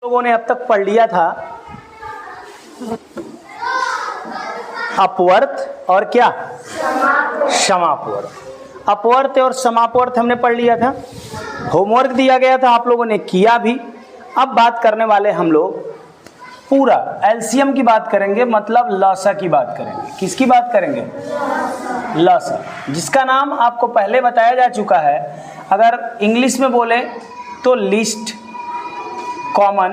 लोगों ने अब तक पढ़ लिया था अपवर्त और क्या समापवर्त। अपवर्त और समापवर्त हमने पढ़ लिया था, होमवर्क दिया गया था, आप लोगों ने किया भी। अब बात करने वाले हम लोग पूरा एलसीएम की बात करेंगे, मतलब लसा की बात करेंगे। किसकी बात करेंगे? लसा, जिसका नाम आपको पहले बताया जा चुका है। अगर इंग्लिश में बोले तो list common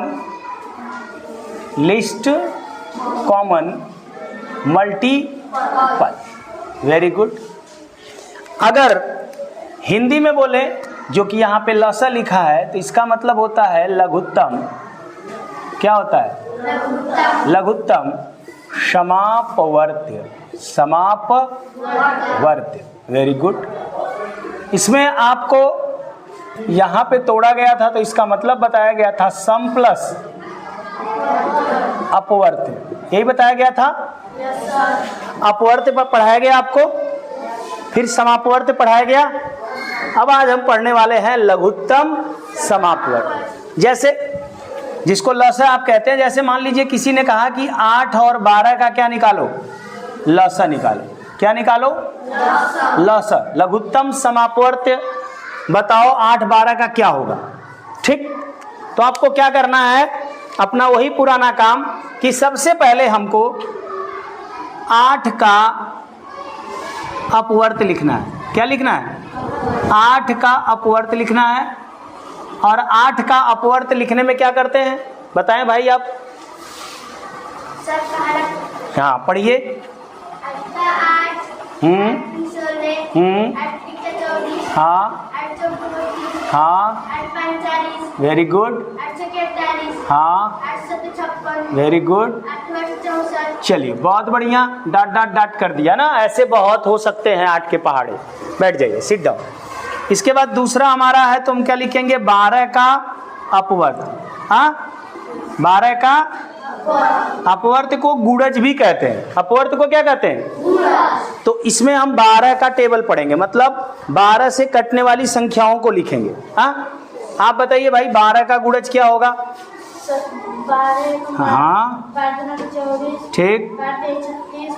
multiple. Very good. अगर हिंदी में बोले, जो कि यहाँ पे लसा लिखा है, तो इसका मतलब होता है लघुत्तम। क्या होता है? लघुत्तम समापवर्त्य। समापवर्त्य, वेरी गुड। इसमें आपको यहाँ पे तोड़ा गया था, तो इसका मतलब बताया गया था सम प्लस अपवर्त्य, यही बताया गया था। अपवर्त्य पर पढ़ाया गया आपको, फिर समापवर्त्य पढ़ाया गया। अब आज हम पढ़ने वाले हैं लघुत्तम समापवर्त्य। जैसे जिसको लसा आप कहते हैं, जैसे मान लीजिए किसी ने कहा कि 8 और 12 का क्या निकालो? लसा निकालो। क्या निकालो? लसा। लघुत्तम समापवर्त्य बताओ 8 12 का क्या होगा? ठीक, तो आपको क्या करना है, अपना वही पुराना काम कि सबसे पहले हमको 8 का अपवर्त्य लिखना है। क्या लिखना है? 8 का अपवर्त्य लिखना है। और 8 का अपवर्त्य लिखने में क्या करते हैं बताएं भाई आप? हाँ पढ़िए। हाँ हाँ, वेरी गुड। हाँ, वेरी गुड। चलिए बहुत बढ़िया, डाट डाट डाट कर दिया ना। ऐसे बहुत हो सकते हैं 8 के पहाड़े। बैठ जाइए, सिट डाउन। इसके बाद दूसरा हमारा है, तो हम क्या लिखेंगे? 12 का अपवर्त्य। हाँ, 12 का अपवर्त्य को गुणज भी कहते हैं। अपवर्त्य को क्या कहते हैं? तो इसमें हम 12 का टेबल पढ़ेंगे, मतलब 12 से कटने वाली संख्याओं को लिखेंगे। हाँ, आप बताइए भाई 12 का गुणज क्या होगा? हाँ ठीक।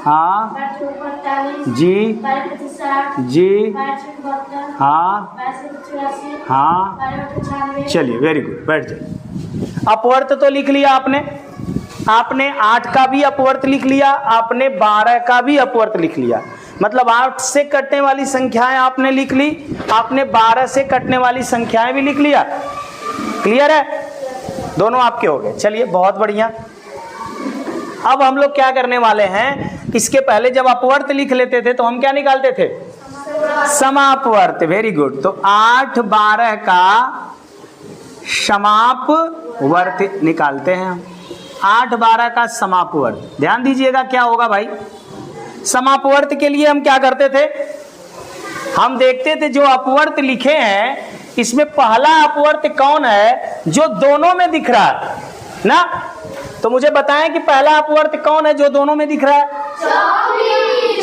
हाँ जी जी। हाँ हाँ, चलिए वेरी गुड, बैठ जाइए। अपवर्त्य तो लिख लिया आपने 8 का भी अपवर्त्य लिख लिया, आपने 12 का भी अपवर्त्य लिख लिया। मतलब 8 से कटने वाली संख्याएं आपने लिख ली, आपने 12 से कटने वाली संख्याएं भी लिख लिया। क्लियर है? दोनों आपके हो गए। चलिए बहुत बढ़िया। अब हम लोग क्या करने वाले हैं, इसके पहले जब अपवर्त्य लिख लेते थे तो हम क्या निकालते थे? समापवर्त्य। Very good. तो 8 12 का समापवर्त्य निकालते हैं हम। 8 12 का समापवर्त्य, ध्यान दीजिएगा क्या होगा भाई। समापवर्त्य के लिए हम क्या करते थे, हम देखते थे जो अपवर्त्य लिखे हैं इसमें पहला अपवर्त्य कौन है जो दोनों में दिख रहा है ना। तो मुझे बताएं कि पहला अपवर्त्य कौन है जो दोनों में दिख रहा है?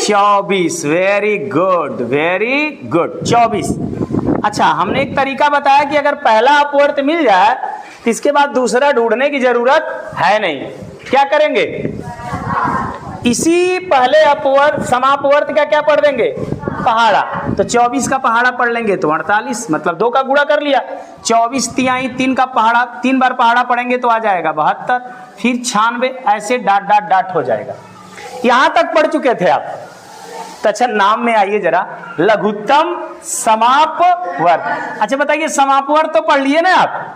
24। Very good, very good, 24। अच्छा, हमने एक तरीका बताया कि अगर पहला अपवर्त्य मिल जाए तो इसके बाद दूसरा ढूंढने की जरूरत है नहीं। क्या करेंगे? इसी पहले अपवर्त्य समापवर्त्य का क्या पढ़ देंगे? पहाड़ा। तो 24 का पहाड़ा पढ़ लेंगे तो 48, मतलब 2 का गुणा कर लिया। 24 तिहाई 3 का पहाड़ा, 3 बार पहाड़ा पढ़ेंगे तो आ जाएगा 72, फिर 96, ऐसे डाट डाट डाट हो जाएगा। यहां तक पढ़ चुके थे आप। तो अच्छा, नाम में आइए जरा, लघुत्तम समापवर्त्य। अच्छा बताइए, समापवर्त्य तो पढ़ लिए ना आप?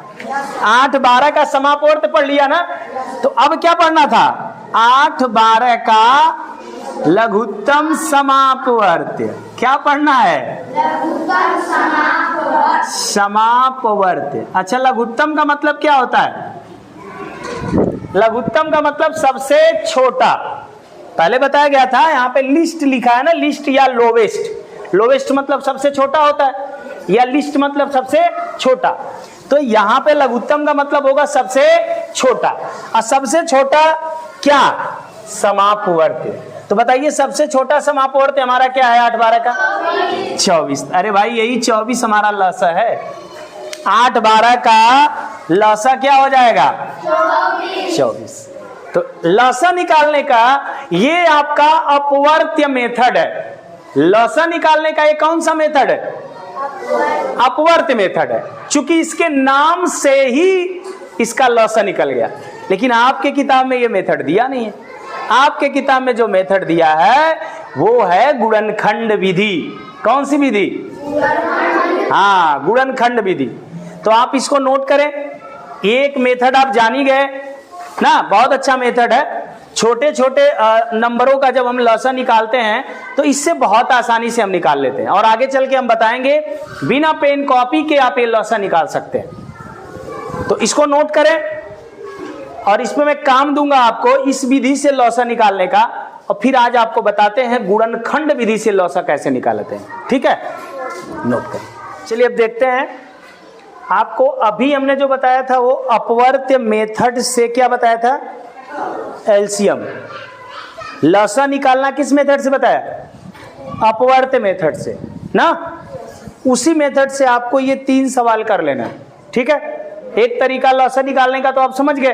8 12 का समापवर्त्य पढ़ लिया ना। तो अब क्या पढ़ना था? 8 12 का लघुत्तम समापवर्त्य। क्या पढ़ना है? समापवर्त्य। अच्छा, लघुत्तम का मतलब क्या होता है? लघुत्तम का मतलब सबसे छोटा। पहले बताया गया था, यहाँ पे लिस्ट लिखा है ना, लिस्ट या लोवेस्ट। लोवेस्ट मतलब सबसे छोटा होता है, या लिस्ट मतलब सबसे छोटा। तो यहाँ पे लघुत्तम का मतलब होगा सबसे छोटा। और सबसे छोटा क्या? समापवर्त्य। तो बताइए सबसे छोटा समापवर्त्य हमारा क्या है 8 12 का? 24। अरे भाई यही 24 हमारा लसा है। 8 12 का लसा क्या हो जाएगा 24। तो लसा निकालने का ये आपका अपवर्त्य मेथड है। लसा निकालने का ये कौन सा मेथड है? अपवर्त्य मेथड है। चूंकि इसके नाम से ही इसका लसा निकल गया, लेकिन आपके किताब में ये मेथड दिया नहीं है। आपके किताब में जो मेथड दिया है वो है गुणनखंड विधि। कौन सी विधि? हाँ, गुणनखंड विधि। तो आप इसको नोट करें। एक मेथड आप जान ही गए ना, बहुत अच्छा मेथड है। छोटे छोटे नंबरों का जब हम लसा निकालते हैं तो इससे बहुत आसानी से हम निकाल लेते हैं, और आगे चल के हम बताएंगे बिना पेन कॉपी के आप ये लसा निकाल सकते हैं। तो इसको नोट करें, और इसमें मैं काम दूंगा आपको इस विधि से लौसा निकालने का, और फिर आज आपको बताते हैं गुणनखंड विधि से लौसा कैसे निकालते हैं। ठीक है, नोट करें। चलिए अब देखते हैं। आपको अभी हमने जो बताया था वो अपवर्त्य मेथड से क्या बताया था? एलसीएम। लौसा निकालना किस मेथड से बताया? अपवर्त्य मेथड से ना। उसी मेथड से आपको ये 3 सवाल कर लेना है। ठीक है, एक तरीका लौसा निकालने का तो आप समझ गए।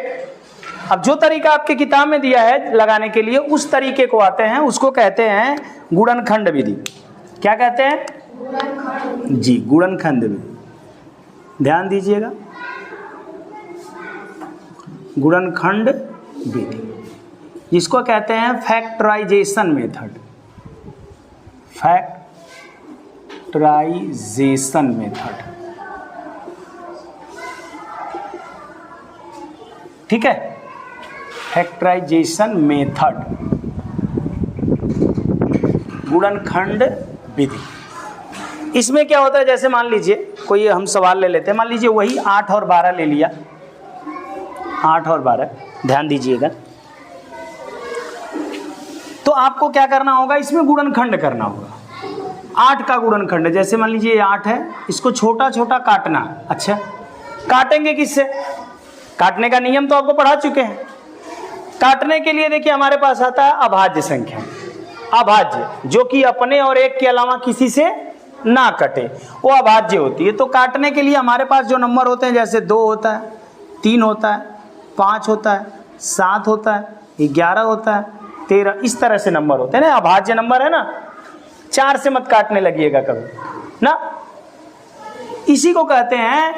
अब जो तरीका आपके किताब में दिया है लगाने के लिए, उस तरीके को आते हैं, उसको कहते हैं गुणनखंड विधि। क्या कहते हैं? जी, गुणनखंड विधि। ध्यान दीजिएगा, गुणनखंड विधि, जिसको कहते हैं फैक्टराइजेशन मेथड। फैक्टराइजेशन मेथड, ठीक है, फैक्टराइजेशन मेथड, गुणनखंड विधि। इसमें क्या होता है, जैसे मान लीजिए कोई हम सवाल ले लेते हैं, मान लीजिए वही 8 और 12 ले लिया। 8 और 12, ध्यान दीजिएगा। तो आपको क्या करना होगा, इसमें गुणनखंड करना होगा। 8 का गुणनखंड, जैसे मान लीजिए ये 8 है, इसको छोटा छोटा काटना। अच्छा, काटेंगे किससे? काटने का नियम तो आपको पढ़ा चुके हैं। काटने के लिए देखिए हमारे पास आता है अभाज्य संख्या। अभाज्य जो कि अपने और एक के अलावा किसी से ना कटे, वो अभाज्य होती है। तो काटने के लिए हमारे पास जो नंबर होते हैं, जैसे 2 होता है, 3 होता है, 5 होता है, 7 होता है, 11 होता है, 13, इस तरह से नंबर होते हैं ना। अभाज्य नंबर है ना। 4 से मत काटने लगिएगा कभी ना। इसी को कहते हैं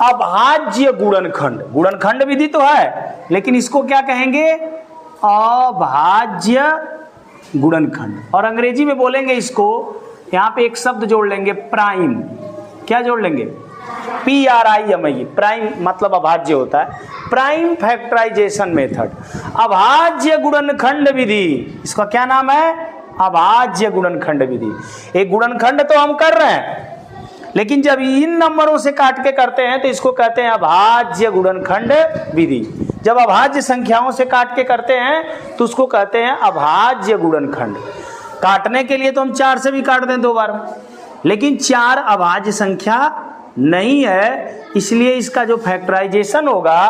अभाज्य गुणनखंड। गुणनखंड विधि तो है, लेकिन इसको क्या कहेंगे? अभाज्य गुणनखंड। और अंग्रेजी में बोलेंगे इसको, यहाँ पे एक शब्द जोड़ लेंगे, प्राइम। क्या जोड़ लेंगे? PRIME। प्राइम मतलब अभाज्य होता है। प्राइम फैक्टराइजेशन मेथड, अभाज्य गुणनखंड विधि। इसका क्या नाम है? अभाज्य गुणनखंड विधि। एक गुणनखंड तो हम कर रहे हैं, लेकिन जब इन नंबरों से काट के करते हैं तो इसको कहते हैं अभाज्य गुणनखंड विधि। जब अभाज्य संख्याओं से काट के करते हैं तो उसको कहते हैं अभाज्य गुणनखंड। काटने के लिए तो हम 4 से भी काट दें 2 बार, लेकिन 4 अभाज्य संख्या नहीं है, इसलिए इसका जो फैक्टराइजेशन होगा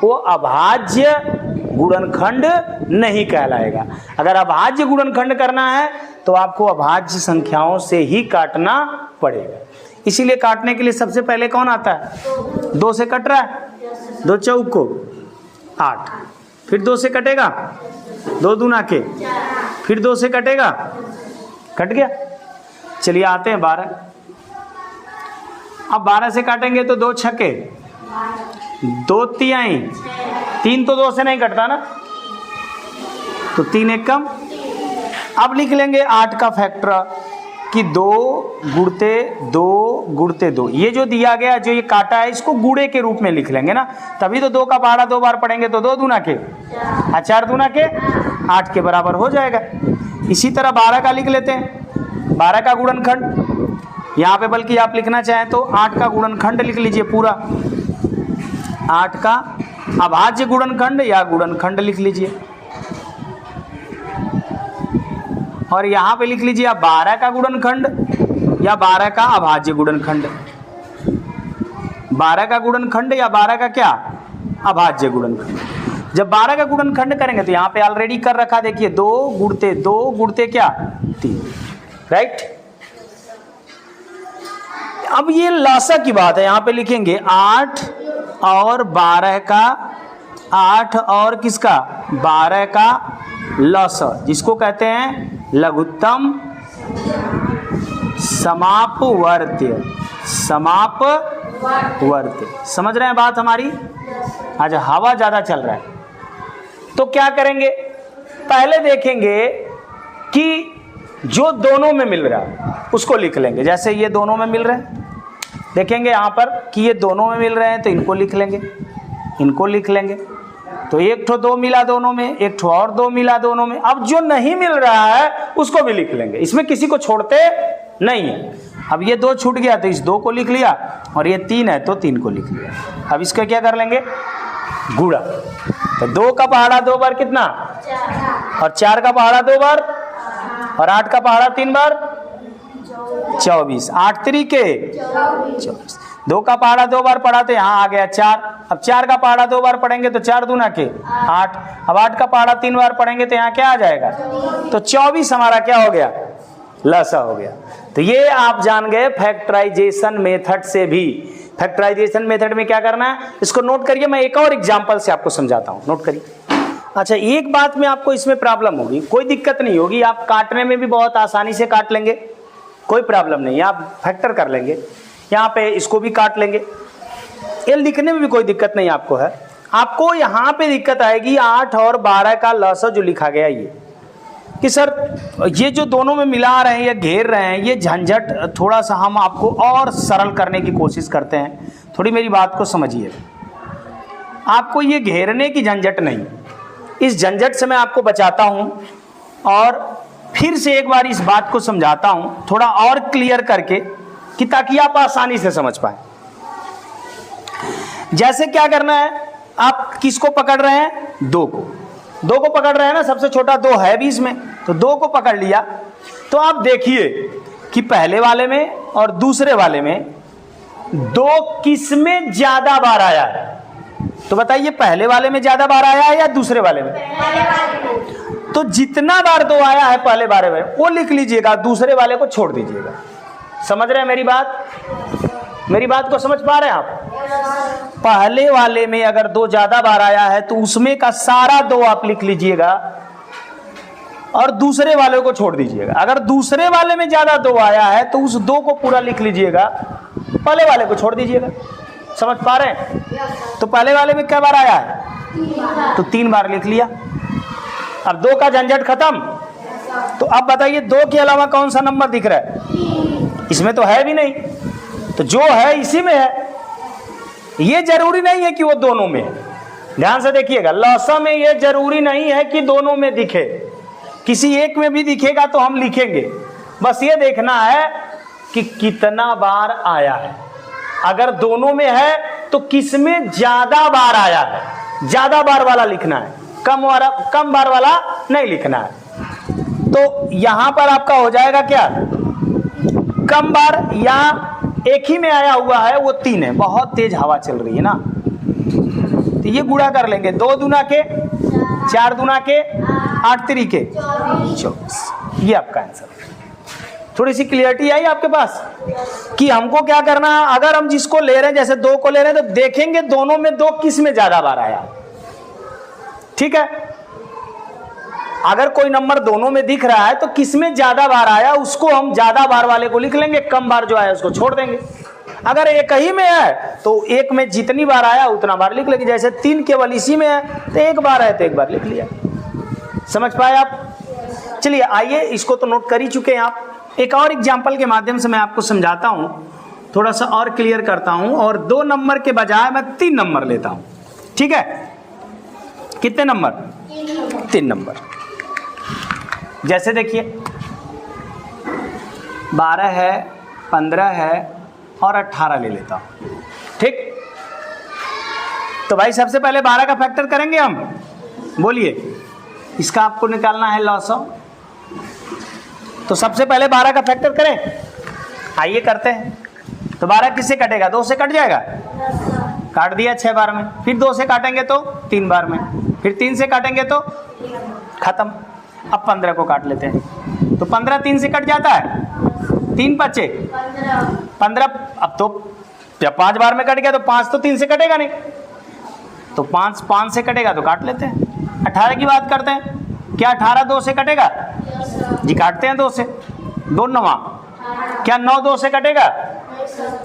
वो अभाज्य गुणनखंड नहीं कहलाएगा। अगर अभाज्य गुणनखंड करना है तो आपको अभाज्य संख्याओं से ही काटना पड़ेगा। इसीलिए काटने के लिए सबसे पहले कौन आता है? 2 से कट रहा है, 2 चौक को 8, फिर 2 से कटेगा, 2 दूना के, फिर 2 से कटेगा, कट गया। चलिए आते हैं 12। अब 12 से काटेंगे तो 2 छक्के, 2 तिहाई, 3 तो 2 से नहीं कटता ना, तो 3 एक कम। अब लिख लेंगे 8 का फैक्टर कि 2 गुणते 2 गुणते 2। ये जो दिया गया, जो ये काटा है, इसको गुणे के रूप में लिख लेंगे ना, तभी तो 2 का पहाड़ा 2 बार पढ़ेंगे तो 2 दूना के 4 दूना के 8 के बराबर हो जाएगा। इसी तरह 12 का लिख लेते हैं, 12 का गुणनखंड। यहाँ पे बल्कि आप लिखना चाहें तो 8 का गुणनखंड लिख लीजिए पूरा, 8 का अभाज्य गुणनखंड या गुणनखंड लिख लीजिए। और यहाँ पे लिख लीजिए आप 12 का गुणनखंड या 12 का अभाज्य गुणनखंड। 12 का गुणनखंड या 12 का क्या? अभाज्य गुणनखंड। जब 12 का गुणनखंड करेंगे तो यहाँ पे ऑलरेडी कर रखा, देखिए 2 गुणते क्या? 3, राइट। अब ये लसा की बात है, यहाँ पे लिखेंगे 8 और 12 का, 8 और किसका 12 का लसा, जिसको कहते हैं लघुत्तम समापवर्त्य। समापवर्त्य, समझ रहे हैं बात हमारी? आज हवा ज्यादा चल रहा है, तो क्या करेंगे, पहले देखेंगे कि जो दोनों में मिल रहा है उसको लिख लेंगे। जैसे ये दोनों में मिल रहे हैं, देखेंगे यहाँ पर कि ये दोनों में मिल रहे हैं, तो इनको लिख लेंगे, इनको लिख लेंगे। तो एक ठो 2 मिला दोनों में, एक ठो और 2 मिला दोनों में। अब जो नहीं मिल रहा है उसको भी लिख लेंगे, इसमें किसी को छोड़ते नहीं है। अब ये 2 छूट गया तो इस 2 को लिख लिया, और ये 3 है तो 3 को लिख लिया। अब इसका क्या कर लेंगे, गुणा। तो 2 का पहाड़ा 2 बार कितना, और 4 का पहाड़ा 2 बार, और 8 का पहाड़ा 3 बार 24, 8 तरीके 24। 2 का पहाड़ा 2 बार पढ़ा तो यहाँ आ गया 4। अब 4 का पहाड़ा 2 बार पढ़ेंगे तो 4 दूना के 8। अब 8 का पहाड़ा 3 बार पढ़ेंगे तो यहाँ क्या आ जाएगा, तो 24 हमारा क्या हो गया, लसा हो गया। तो ये आप जान गए फैक्टराइजेशन मेथड से भी। फैक्टराइजेशन मेथड में क्या करना है, इसको नोट करिए, मैं एक और एग्जांपल से आपको समझाता हूँ, नोट करिए। अच्छा, एक बात में आपको इसमें प्रॉब्लम होगी, कोई दिक्कत नहीं होगी, आप काटने में भी बहुत आसानी से काट लेंगे, कोई प्रॉब्लम नहीं, आप फैक्टर कर लेंगे। यहाँ पे इसको भी काट लेंगे, ये लिखने में भी कोई दिक्कत नहीं आपको है। आपको यहाँ पे दिक्कत आएगी 8 और 12 का लसा जो लिखा गया ये, कि सर ये जो दोनों में मिला रहे हैं या घेर रहे हैं, ये झंझट थोड़ा सा हम आपको और सरल करने की कोशिश करते हैं। थोड़ी मेरी बात को समझिए, आपको ये घेरने की झंझट नहीं, इस झंझट से मैं आपको बचाता हूं, और फिर से एक बार इस बात को समझाता हूं थोड़ा और क्लियर करके, कि ताकि आप आसानी से समझ पाए। जैसे क्या करना है, आप किसको पकड़ रहे हैं, 2 को, 2 को पकड़ रहे हैं ना, सबसे छोटा 2 है भी इसमें, तो 2 को पकड़ लिया। तो आप देखिए कि पहले वाले में और दूसरे वाले में 2 किस में ज्यादा बार आया है, तो बताइए पहले वाले में ज्यादा बार आया है या दूसरे वाले में? तो जितना बार 2 आया है पहले वाले में वो लिख लीजिएगा, दूसरे वाले को छोड़ दीजिएगा। समझ रहे हैं मेरी बात? मेरी बात को समझ पा रहे हैं आप? पहले वाले में अगर 2 ज्यादा बार आया है तो उसमें का सारा 2 आप लिख लीजिएगा, और दूसरे वाले को छोड़ दीजिएगा। अगर दूसरे वाले में ज्यादा 2 आया है तो उस 2 को पूरा लिख लीजिएगा, पहले वाले को छोड़ दीजिएगा। समझ पा रहे हैं? तो पहले वाले में क्या बार आया है, तो 3 बार लिख लिया। अब 2 का झंझट खत्म। तो अब बताइए 2 के अलावा कौन सा नंबर दिख रहा है? इसमें तो है भी नहीं, तो जो है इसी में है। ये जरूरी नहीं है कि वो दोनों में है, ध्यान से देखिएगा। लसा में ये जरूरी नहीं है कि दोनों में दिखे, किसी एक में भी दिखेगा तो हम लिखेंगे। बस ये देखना है कि कितना बार आया है। अगर दोनों में है तो किस में ज्यादा बार आया है, ज्यादा बार वाला लिखना है, कम बार वाला नहीं लिखना है। तो यहां पर आपका हो जाएगा क्या, कम बार, या एक ही में आया हुआ है वो 3 है, बहुत तेज हवा चल रही है ना, तो ये गुणा कर लेंगे। 2 दूना के 4 दूना के 8 तरीके 24, ये आपका आंसर। थोड़ी सी क्लियरिटी आई आपके पास कि हमको क्या करना है। अगर हम जिसको ले रहे हैं, जैसे 2 को ले रहे हैं, तो देखेंगे दोनों में 2 किस में ज्यादा बार आया, ठीक है। अगर कोई नंबर दोनों में दिख रहा है तो किस में ज्यादा बार आया उसको हम ज्यादा बार वाले को लिख लेंगे, कम बार जो आया उसको छोड़ देंगे। अगर एक ही में है तो एक में जितनी बार आया उतना बार लिख लेंगे। जैसे 3 केवल इसी में है तो 1 बार है तो 1 बार लिख लिया। समझ पाए आप? चलिए आइए, इसको तो नोट कर ही चुके हैं आप। एक और एग्जाम्पल के माध्यम से मैं आपको समझाता हूं, थोड़ा सा और क्लियर करता हूं, और 2 नंबर के बजाय मैं 3 नंबर लेता हूं, ठीक है। कितने नंबर? 3 नंबर। जैसे देखिए 12 है, 15 है और 18 ले लेता हूं, ठीक। तो भाई सबसे पहले 12 का फैक्टर करेंगे हम, बोलिए। इसका आपको निकालना है लॉस। तो सबसे पहले 12 का फैक्टर करें, आइए करते हैं। तो 12 किससे कटेगा? 2 से कट जाएगा, काट दिया 6 बार में। फिर 2 से काटेंगे तो 3 बार में, फिर 3 से काटेंगे तो खत्म। अब 15 को काट लेते हैं, तो 15 3 से कट जाता है, 3 बचे 15, अब तो जब 5 बार में कट गया तो 5 तो 3 से कटेगा नहीं, तो 5 से कटेगा तो काट लेते हैं। 18 की बात करते हैं, क्या 18 2 से कटेगा? जी काटते हैं 2 से, 2 9, क्या 9 2 से कटेगा?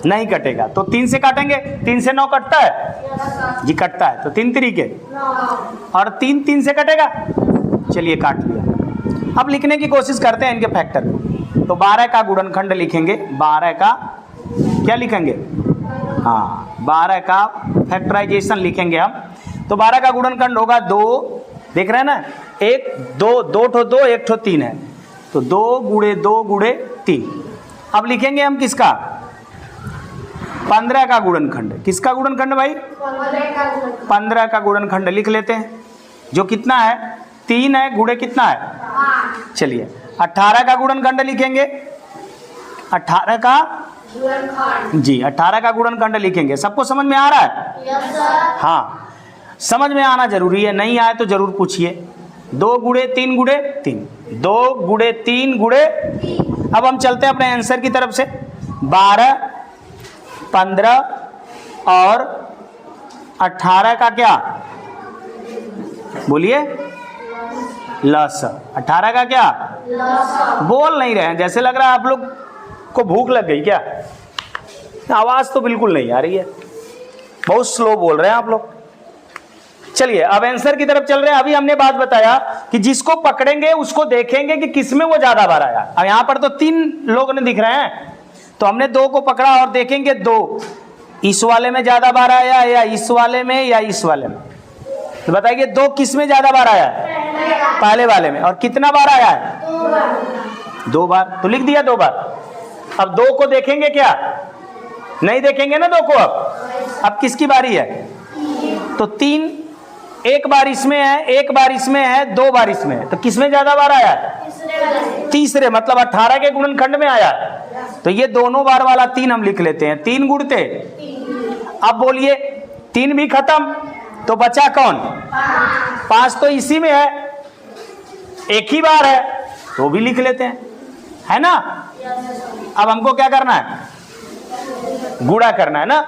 नहीं कटेगा, तो 3 से काटेंगे, 3 से 9 कटता है? जी कटता है, तो 3 तरीके, और 3 से कटेगा, चलिए काट लिया। अब लिखने की कोशिश करते हैं इनके फैक्टर को, तो 12 का गुणनखंड लिखेंगे, 12 का क्या लिखेंगे? हाँ 12 का फैक्टराइजेशन लिखेंगे हम, तो 12 का गुणनखंड होगा 2, देख रहे हैं ना, 1 2 2 ठो 2 1 ठो 3 है, तो 2 गुणे 2 गुणे 3। अब लिखेंगे हम किसका? 15 का गुणनखंड। किसका गुणनखंड भाई? 15 का गुणनखंड लिख लेते हैं, जो कितना है? 3 है, गुणे कितना है? 5। चलिए 18 का गुणनखंड लिखेंगे, 18 का जी 18 का गुणनखंड लिखेंगे। सबको समझ में आ रहा है? Yes sir. हाँ समझ में आना जरूरी है, नहीं आए तो जरूर पूछिए। 2 गुणे 3 गुणे 3, 2 गुणे 3 गुणे। अब हम चलते हैं अपने आंसर की तरफ से। 12 15 और 18 का क्या बोलिए? लस। 18 का क्या? बोल नहीं रहे हैं, जैसे लग रहा है आप लोग को भूख लग गई क्या? आवाज तो बिल्कुल नहीं आ रही है, बहुत स्लो बोल रहे हैं आप लोग। चलिए अब आंसर की तरफ चल रहे हैं। अभी हमने बात बताया कि जिसको पकड़ेंगे उसको देखेंगे कि किसमें वो ज्यादा बार आया। अब यहां पर तो 3 लोग ने दिख रहे हैं, तो हमने 2 को पकड़ा और देखेंगे 2 इस वाले में ज्यादा बार आया या इस वाले में या इस वाले में। तो बताइए 2 किस में ज्यादा बार आया है? पहले वाले में। और कितना बार आया है? 2 बार। तो लिख दिया 2 बार। अब 2 को देखेंगे क्या? नहीं देखेंगे ना 2 को। अब किसकी बारी है? तो 3 एक बार इसमें है, एक बार इसमें है, 2 बार इसमें है, तो किसमें ज्यादा बार आया है? तीसरे, मतलब 18 के गुणनखंड में आया। तो ये दोनों बार वाला 3 हम लिख लेते हैं, 3 गुणते। अब बोलिए 3 भी खत्म, तो बचा कौन? 5 तो इसी में है, एक ही बार है, तो भी लिख लेते हैं, है ना। अब हमको क्या करना है? गुणा करना है ना।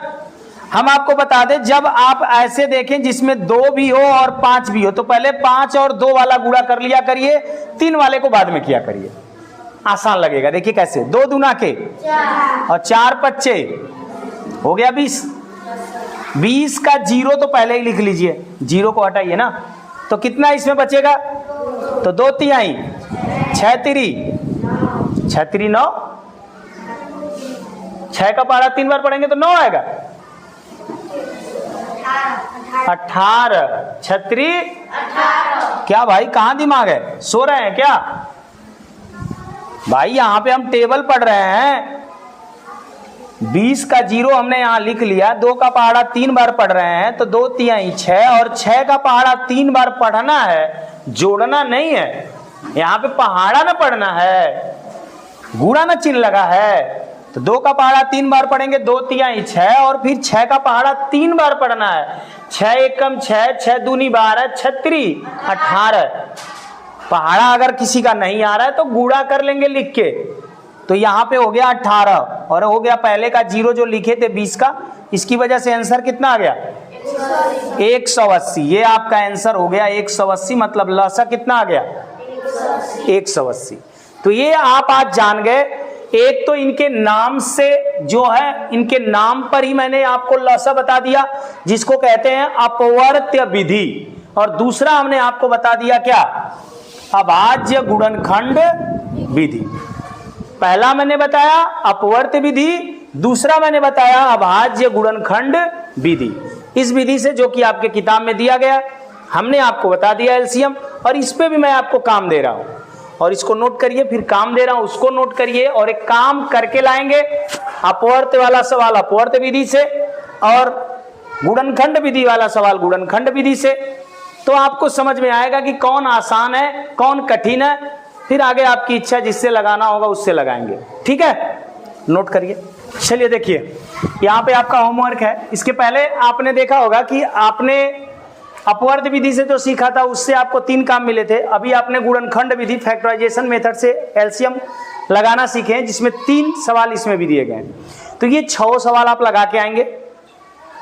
हम आपको बता दें, जब आप ऐसे देखें जिसमें 2 भी हो और 5 भी हो, तो पहले 5 और 2 वाला गुणा कर लिया करिए, 3 वाले को बाद में किया करिए, आसान लगेगा। देखिए कैसे, 2 दूना के और 4 पच्चे हो गया 20। 20 का 0 तो पहले ही लिख लीजिए, 0 को हटाइए ना, तो कितना इसमें बचेगा? तो 2 तिहाई, 6 तिरी 9, 6 का पहाड़ा 3 बार पढ़ेंगे तो 9 आएगा। 18 छत्री 18। क्या भाई कहां दिमाग है, सो रहे हैं क्या भाई? यहां पे हम टेबल पढ़ रहे हैं, 20 का 0 हमने यहां लिख लिया, 2 का पहाड़ा 3 बार पढ़ रहे हैं, तो 2 तिहाई 6, और 6 का पहाड़ा 3 बार पढ़ना है, जोड़ना नहीं है। यहां पे पहाड़ा ना पढ़ना है, गुणा ना चिन्ह लगा है। तो 2 का पहाड़ा 3 बार पढ़ेंगे, 2 तिहाई 6, और फिर 6 का पहाड़ा 3 बार पढ़ना है। 6 एकम 6, 6 दूनी 12, 36 18। पहाड़ा अगर किसी का नहीं आ रहा है तो गुणा कर लेंगे लिख के, तो यहां पे हो गया 18, और हो गया पहले का 0 जो लिखे थे 20 का, इसकी वजह से आंसर कितना आ गया? 180। ये आपका आंसर हो गया 180, मतलब लसा कितना आ गया? 180। तो ये आप आज जान गए। एक तो इनके नाम से जो है, इनके नाम पर ही मैंने आपको लसा बता दिया, जिसको कहते हैं अपवर्त्य विधि, और दूसरा हमने आपको बता दिया क्या? अभाज्य गुणनखंड विधि। पहला मैंने बताया अपवर्त्य विधि, दूसरा मैंने बताया अभाज्य गुणनखंड विधि। इस विधि से, जो कि आपके किताब में दिया गया, हमने आपको बता दिया एलसीएम, और इस पे भी मैं आपको काम दे रहा हूं, और इसको नोट करिए, फिर काम दे रहा हूं उसको नोट करिए, और एक काम करके लाएंगे अपवर्त्य वाला सवाल अपवर्त्य विधि से, और गुणनखंड विधि वाला सवाल गुणनखंड विधि से। तो आपको समझ में आएगा कि कौन आसान है कौन कठिन है, फिर आगे आपकी इच्छा जिससे लगाना होगा उससे लगाएंगे। ठीक है, नोट करिए। चलिए देखिए, यहाँ पे आपका होमवर्क है। इसके पहले आपने देखा होगा कि आपने अपवर्त्य विधि से जो सीखा था उससे आपको 3 काम मिले थे। अभी आपने गुणनखंड विधि फैक्टराइजेशन मेथड से एलसीएम लगाना सीखे, जिसमें 3 सवाल इसमें भी दिए गए हैं। तो ये 6 सवाल आप लगा के आएंगे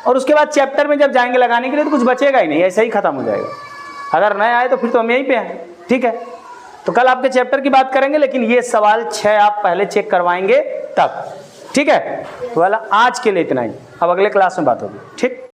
और उसके बाद चैप्टर में जब जाएंगे लगाने के लिए तो कुछ बचेगा ही नहीं, ऐसे ही खत्म हो जाएगा। अगर नहीं आए तो फिर तो हम यहीं पे हैं, ठीक है। तो कल आपके चैप्टर की बात करेंगे, लेकिन ये सवाल 6 आप पहले चेक करवाएंगे तब, ठीक है। तो वाला आज के लिए इतना ही, अब अगले क्लास में बात होगी, ठीक।